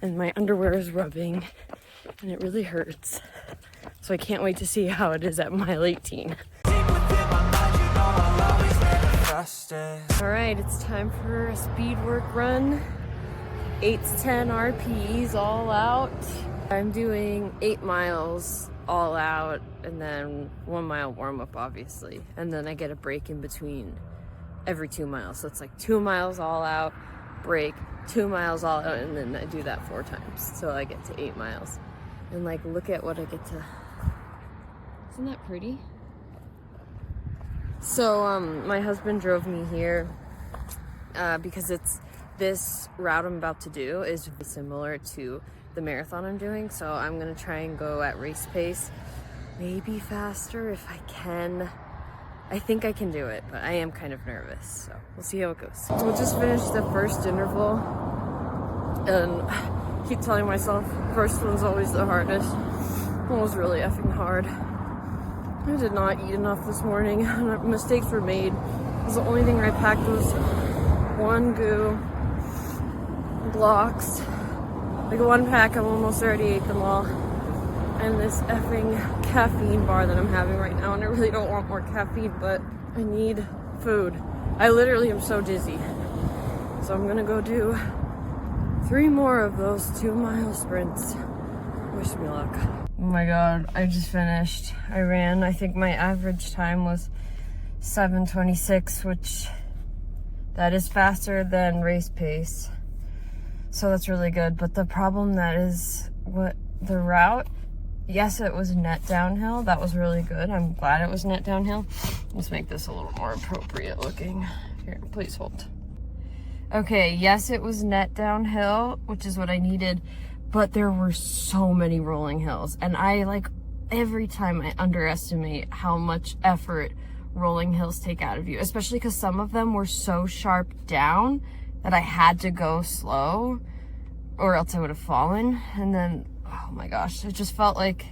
and my underwear is rubbing and it really hurts. So I can't wait to see how it is at mile 18. Alright, it's time for a speed work run. 8 to 10 RPs all out. I'm doing 8 miles all out and then 1 mile warm up obviously. And then I get a break in between every 2 miles. So it's like 2 miles all out, break, 2 miles all out, and then I do that 4 times. So I get to 8 miles. And like, look at what I get to. Isn't that pretty? So my husband drove me here because this route I'm about to do is similar to the marathon I'm doing. So I'm gonna try and go at race pace, maybe faster if I can. I think I can do it, but I am kind of nervous, so we'll see how it goes. So we'll just finish the first interval and keep telling myself first one's always the hardest. It was really effing hard. I did not eat enough this morning. Mistakes were made. The only thing I packed was 1 goo, blocks, like 1 pack. I'm almost already ate them all. And this effing caffeine bar that I'm having right now, and I really don't want more caffeine, but I need food. I literally am so dizzy. So I'm gonna go do 3 more of those 2-mile sprints. Wish me luck. Oh my god, I just finished. I ran, I think my average time was 7:26, which that is faster than race pace. So that's really good. But the problem that is what the route, yes, it was net downhill. That was really good. I'm glad it was net downhill. Let's make this a little more appropriate looking. Here, please hold. Okay, yes, it was net downhill, which is what I needed. But there were so many rolling hills, and I like every time I underestimate how much effort rolling hills take out of you, especially because some of them were so sharp down that I had to go slow or else I would have fallen. And then, oh my gosh, it just felt like,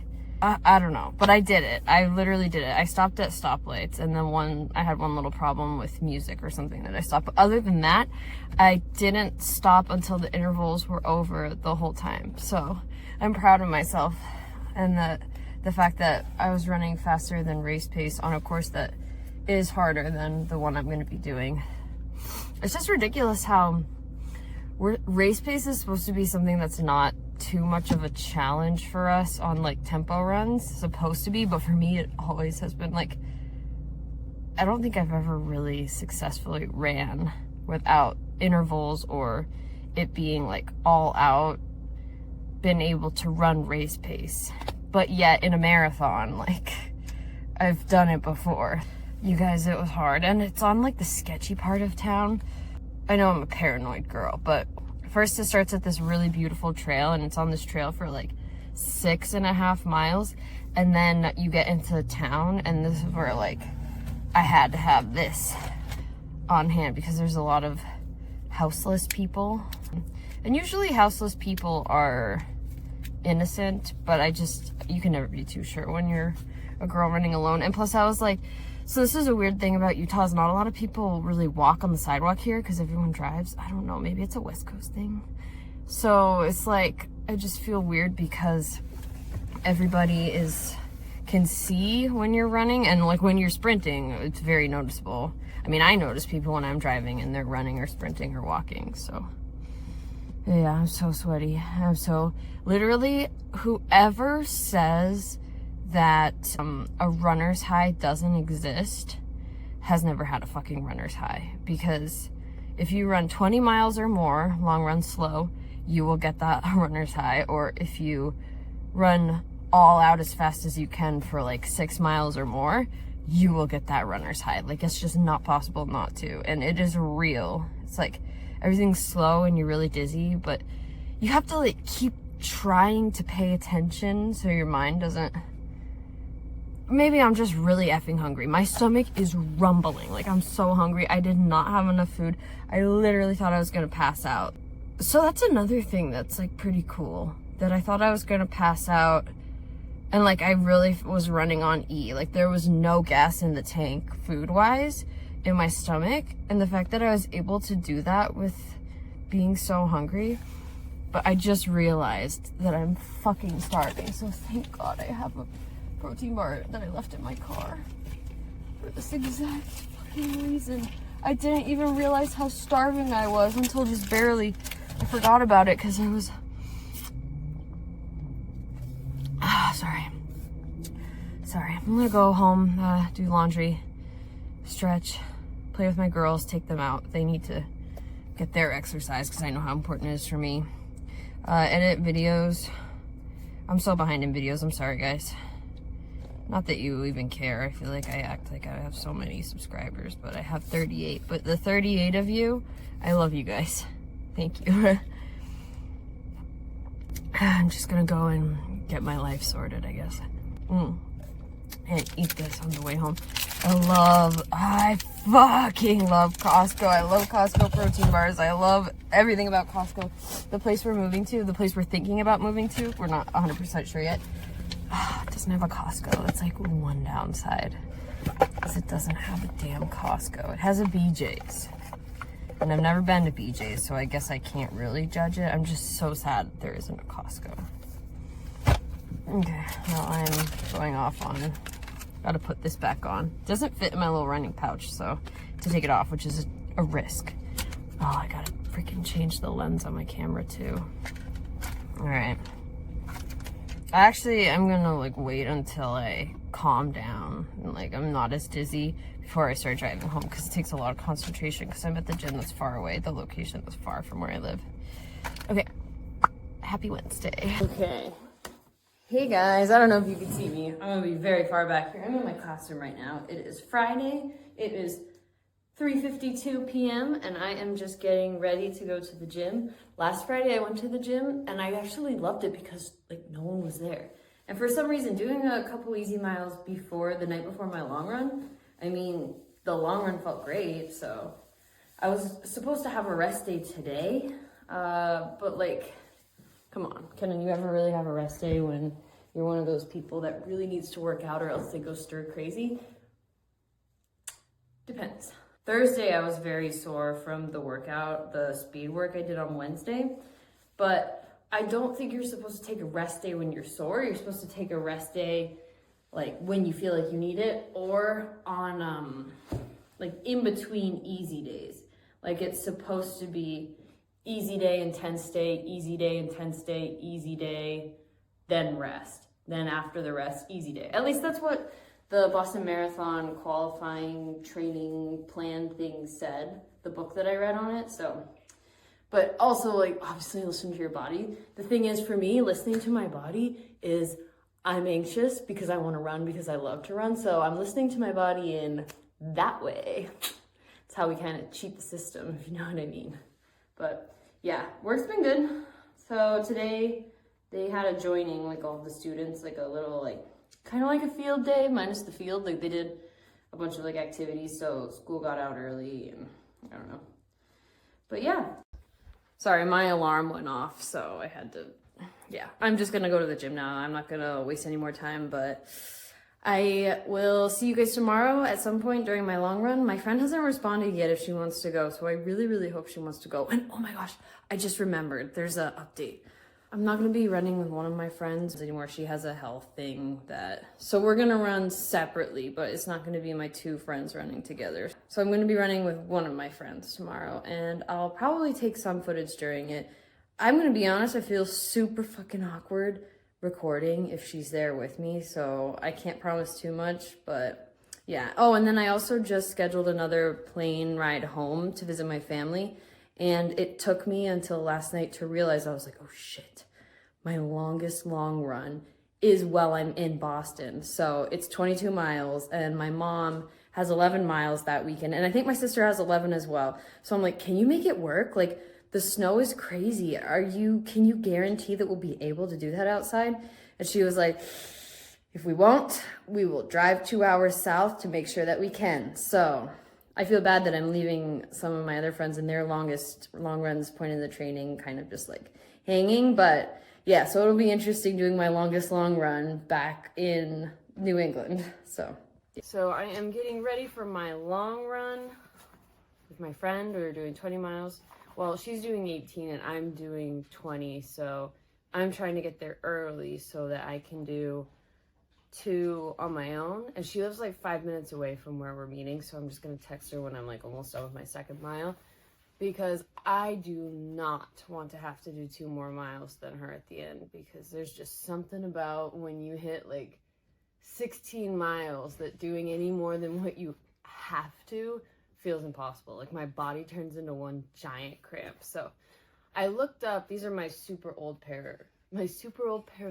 I don't know, but I did it. I literally did it. I stopped at stoplights, and then I had one little problem with music or something that I stopped. But other than that, I didn't stop until the intervals were over the whole time. So I'm proud of myself, and the fact that I was running faster than race pace on a course that is harder than the one I'm going to be doing. It's just ridiculous how race pace is supposed to be something that's not too much of a challenge for us on like tempo runs, supposed to be, but for me it always has been like, I don't think I've ever really successfully ran without intervals or it being like all out, been able to run race pace. But yet in a marathon, like, I've done it before. You guys, it was hard, and it's on like the sketchy part of town. I know I'm a paranoid girl, but first it starts at this really beautiful trail, and it's on this trail for like 6.5 miles, and then you get into town, and this is where like I had to have this on hand because there's a lot of houseless people, and usually houseless people are innocent, but you can never be too sure when you're a girl running alone. And plus I was like, so this is a weird thing about Utah, is not a lot of people really walk on the sidewalk here because everyone drives. I don't know, maybe it's a West Coast thing. So it's like, I just feel weird because everybody can see when you're running, and like when you're sprinting, it's very noticeable. I mean, I notice people when I'm driving and they're running or sprinting or walking, so. Yeah, I'm so sweaty. Literally, whoever says that a runner's high doesn't exist has never had a fucking runner's high, because if you run 20 miles or more, long run slow, you will get that runner's high. Or if you run all out as fast as you can for like 6 miles or more, you will get that runner's high. Like, it's just not possible not to, and it is real. It's like everything's slow and you're really dizzy, but you have to like keep trying to pay attention so your mind doesn't. Maybe I'm just really effing hungry. My stomach is rumbling. Like, I'm so hungry. I did not have enough food. I literally thought I was gonna pass out. So that's another thing that's like pretty cool, that I thought I was gonna pass out, and like I really was running on E. Like, there was no gas in the tank food wise in my stomach, and the fact that I was able to do that with being so hungry But I just realized that I'm fucking starving, so thank God I have a protein bar that I left in my car for this exact fucking reason. I didn't even realize how starving I was until just barely. I forgot about it because I was... Sorry. I'm gonna go home, do laundry, stretch, play with my girls, take them out. They need to get their exercise because I know how important it is for me. Edit videos. I'm so behind in videos. I'm sorry, guys. Not that you even care. I feel like I act like I have so many subscribers, but I have 38. But the 38 of you, I love you guys. Thank you. I'm just gonna go and get my life sorted, I guess. And eat this on the way home. I fucking love Costco. I love Costco protein bars. I love everything about Costco. The place we're moving to, the place we're thinking about moving to, we're not 100% sure yet. It doesn't have a Costco. That's like one downside, because it doesn't have a damn Costco. It has a BJ's. And I've never been to BJ's, so I guess I can't really judge it. I'm just so sad there isn't a Costco. Okay, well, I'm going off on... Gotta put this back on. It doesn't fit in my little running pouch, so to take it off, which is a risk. Oh, I gotta freaking change the lens on my camera too. All right. Actually, I'm gonna like wait until I calm down and like I'm not as dizzy before I start driving home, because it takes a lot of concentration because I'm at the gym that's far away, the location that's far from where I live. Okay, happy Wednesday. Okay. Hey guys, I don't know if you can see me. I'm gonna be very far back here. I'm in my classroom right now. It is Friday. It is 3:52 p.m. and I am just getting ready to go to the gym. Last Friday I went to the gym and I actually loved it because like no one was there. And for some reason, doing a couple easy miles before the night before my long run, I mean, the long run felt great. So I was supposed to have a rest day today, but like, come on, can you ever really have a rest day when you're one of those people that really needs to work out or else they go stir crazy? Depends. Thursday, I was very sore from the workout, the speed work I did on Wednesday, but I don't think you're supposed to take a rest day when you're sore. You're supposed to take a rest day like when you feel like you need it, or on like in between easy days. Like it's supposed to be easy day, intense day, easy day, intense day, easy day, then rest. Then after the rest, easy day. At least that's what the Boston Marathon qualifying training plan thing said, the book that I read on it. So, but also like obviously listen to your body. The thing is for me, listening to my body is I'm anxious because I want to run because I love to run. So I'm listening to my body in that way. It's how we kind of cheat the system, if you know what I mean. But yeah, work's been good. So today they had a joining, like all the students, like a little like, kind of like a field day minus the field. Like they did a bunch of like activities. So school got out early and I don't know. But yeah. Sorry, my alarm went off. So I had to, yeah, I'm just going to go to the gym now. I'm not going to waste any more time, but I will see you guys tomorrow at some point during my long run. My friend hasn't responded yet if she wants to go, so I really, really hope she wants to go. And oh my gosh, I just remembered there's an update. I'm not going to be running with one of my friends anymore. She has a health thing so we're going to run separately, but it's not going to be my two friends running together. So I'm going to be running with one of my friends tomorrow, and I'll probably take some footage during it. I'm going to be honest, I feel super fucking awkward recording if she's there with me, so I can't promise too much, but yeah. Oh, and then I also just scheduled another plane ride home to visit my family, and it took me until last night to realize, I was like, oh shit, my longest long run is while I'm in Boston. So it's 22 miles, and my mom has 11 miles that weekend, and I think my sister has 11 as well. So I'm like, can you make it work? Like, the snow is crazy. Can you guarantee that we'll be able to do that outside? And she was like, if we won't, we will drive 2 hours south to make sure that we can. So I feel bad that I'm leaving some of my other friends in their longest long runs point in the training kind of just like hanging. But yeah, so it'll be interesting doing my longest long run back in New England. So I am getting ready for my long run with my friend. We're doing 20 miles. well, she's doing 18 and I'm doing 20, so I'm trying to get there early so that I can do 2 on my own. And she lives like 5 minutes away from where we're meeting, so I'm just gonna text her when I'm like almost done with my second mile, because I do not want to have to do 2 more miles than her at the end, because there's just something about when you hit like 16 miles that doing any more than what you have to feels impossible. Like my body turns into one giant cramp. So I looked up, these are my super old pair of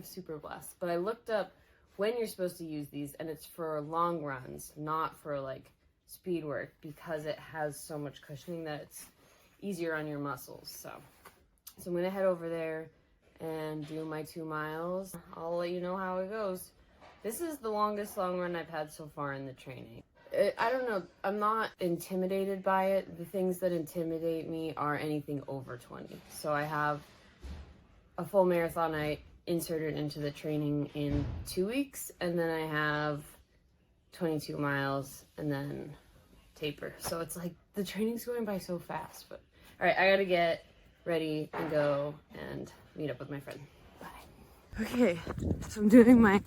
Super Blasts, but I looked up when you're supposed to use these, and it's for long runs, not for like speed work, because it has so much cushioning that it's easier on your muscles. So I'm gonna head over there and do my 2 miles. I'll let you know how it goes. This is the longest long run I've had so far in the training. I don't know, I'm not intimidated by it. The things that intimidate me are anything over 20. So I have a full marathon I inserted into the training in 2 weeks, and then I have 22 miles and then taper. So it's like the training's going by so fast. But all right, I gotta get ready and go and meet up with my friend. Bye. Okay, so I'm doing my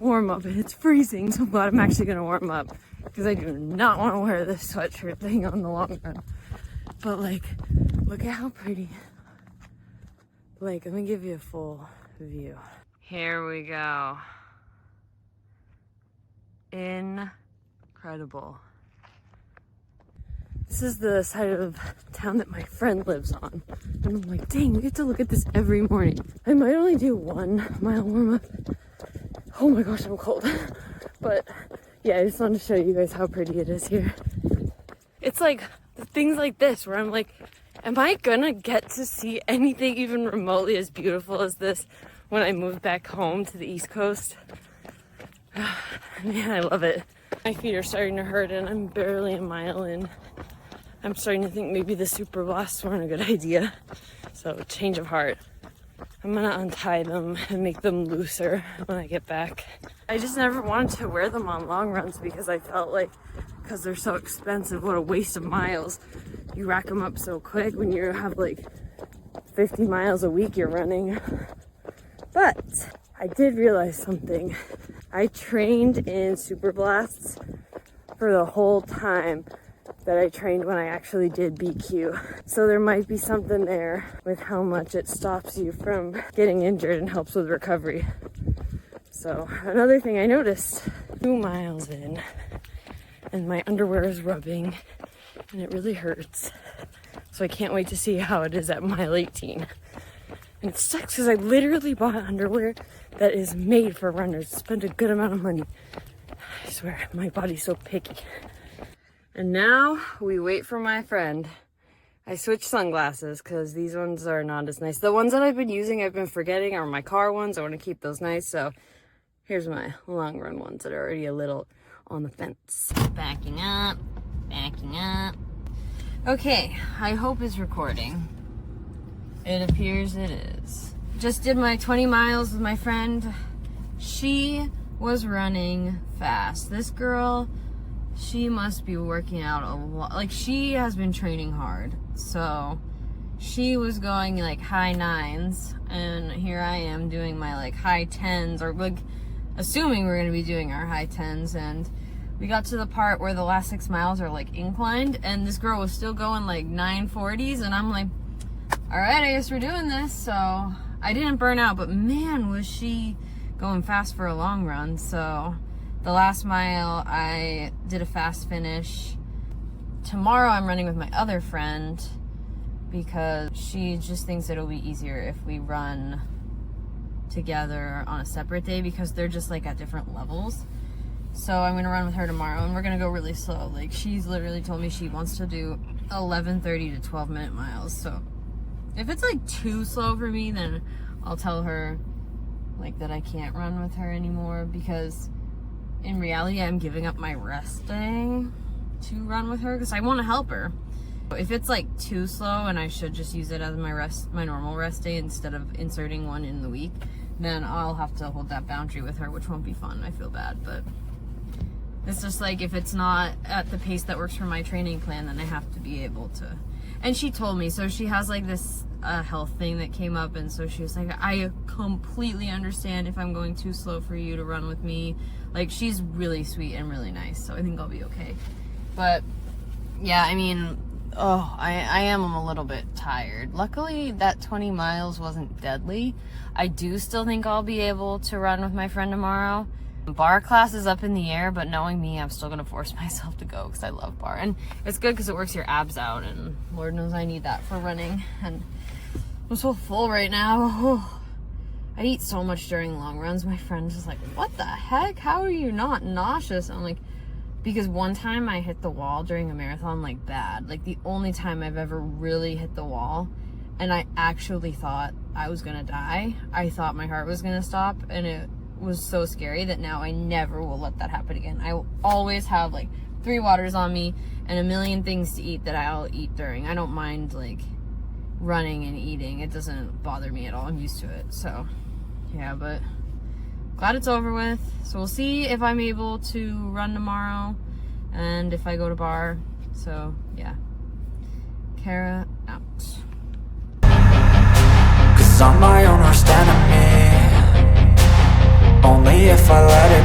warm-up and it's freezing, so I'm glad I'm actually gonna warm up, because I do not want to wear this sweatshirt thing on the long run. But like, look at how pretty. Like, let me give you a full view. Here we go. Incredible. This is the side of town that my friend lives on. And I'm like, dang, we get to look at this every morning. I might only do 1 mile warm up. Oh my gosh, I'm cold. But yeah, I just wanted to show you guys how pretty it is here. It's like things like this where I'm like, am I gonna get to see anything even remotely as beautiful as this when I move back home to the East Coast? Man, I love it. My feet are starting to hurt and I'm barely a mile in. I'm starting to think maybe the Super Blasts weren't a good idea. So, change of heart. I'm gonna untie them and make them looser when I get back. I just never wanted to wear them on long runs because I felt like, because they're so expensive, what a waste of miles. You rack them up so quick when you have like 50 miles a week you're running. But I did realize something. I trained in Super Blasts for the whole time that I trained when I actually did BQ. So there might be something there with how much it stops you from getting injured and helps with recovery. So another thing I noticed, 2 miles in and my underwear is rubbing and it really hurts. So I can't wait to see how it is at mile 18. And it sucks because I literally bought underwear that is made for runners. Spent a good amount of money. I swear, my body's so picky. And now we wait for my friend. I switched sunglasses because these ones are not as nice. The ones that I've been using, I've been forgetting, are my car ones. I want to keep those nice. So here's my long run ones that are already a little on the fence. Backing up, backing up. Okay, I hope it's recording. It appears it is. Just did my 20 miles with my friend. She was running fast. This girl, she must be working out a lot. Like, she has been training hard. So she was going like high 9s, and here I am doing my like high 10s, or like assuming we're gonna be doing our high 10s. And we got to the part where the last 6 miles are like inclined, and this girl was still going like 940s, and I'm like, all right, I guess we're doing this. So I didn't burn out, but man, was she going fast for a long run. So the last mile, I did a fast finish. Tomorrow I'm running with my other friend because she just thinks it'll be easier if we run together on a separate day because they're just like at different levels. So I'm gonna run with her tomorrow and we're gonna go really slow. Like, she's literally told me she wants to do 11:30 to 12-minute miles. So if it's like too slow for me, then I'll tell her like that I can't run with her anymore, because in reality I'm giving up my rest day to run with her because I want to help her. If it's like too slow and I should just use it as my normal rest day instead of inserting one in the week, then I'll have to hold that boundary with her, which won't be fun. I feel bad, but it's just like, if it's not at the pace that works for my training plan, then I have to be able to. And she told me, so she has like this health thing that came up, and so she was like, I completely understand if I'm going too slow for you to run with me. Like, she's really sweet and really nice, so I think I'll be okay. But yeah, I mean, I am a little bit tired. Luckily, that 20 miles wasn't deadly. I do still think I'll be able to run with my friend tomorrow. Bar class is up in the air, but knowing me, I'm still gonna force myself to go because I love bar. And it's good because it works your abs out, and Lord knows I need that for running. And I'm so full right now. I eat so much during long runs. My friend's just like, what the heck? How are you not nauseous? I'm like, because one time I hit the wall during a marathon, like bad. Like the only time I've ever really hit the wall, and I actually thought I was gonna die. I thought my heart was gonna stop, and it was so scary that now I never will let that happen again. I will always have like 3 waters on me and a million things to eat that I'll eat during. I don't mind like running and eating. It doesn't bother me at all. I'm used to it. So yeah, but glad it's over with. So we'll see if I'm able to run tomorrow and if I go to bar. So yeah, Kara out. 'Cause I'm my own worst enemy. Only if I let it